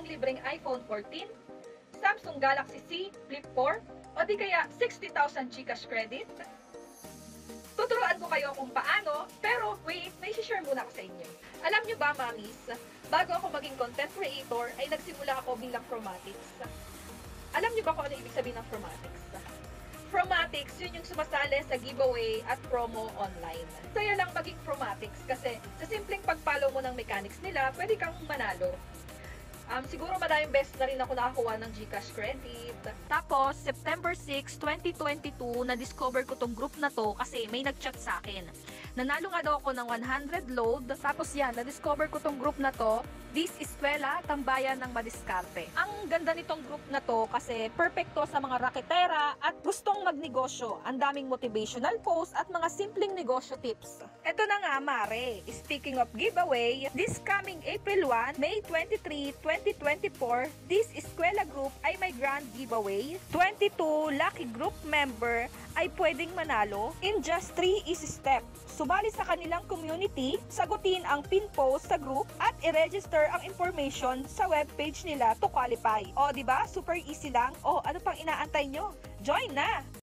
libreng iPhone 14, Samsung Galaxy C Flip 4, o di kaya 60,000 GCash credit? Tuturuan ko kayo kung paano, pero wait, may share muna ako sa inyo. Alam nyo ba, mamis, bago ako maging content creator, ay nagsimula ako bilang Chromatics. Alam nyo ba kung ano ibig sabihin ng Chromatics? Chromatics, yun yung sumasali sa giveaway at promo online. Saya lang maging Chromatics kasi sa simpleng pag-follow mo ng mechanics nila, pwede kang manalo. Siguro maraming beses na rin ako nakakuha ng GCash credit. Tapos, September 6, 2022, na-discover ko tong group na to kasi may nag-chat sa akin. Nanalo nga daw ako ng 100 load. Tapos yan, na-discover ko tong group na to. This Eskwela, Tambayan ng Madiskarte. Ang ganda nitong group na to kasi perfecto sa mga raketera at gustong magnegosyo. Ang daming motivational posts at mga simpleng negosyo tips. Ito na nga, Mare. Speaking of giveaway, this coming April 1, May 23, 2024, this Eskwela group ay may grand giveaway. 22 lucky group member ay pwedeng manalo in just 3 easy steps. Subali sa kanilang community, sagutin ang pin post sa group at i-register ang information sa webpage nila to qualify. O, di ba? Super easy lang. O, ano pang inaantay nyo? Join na!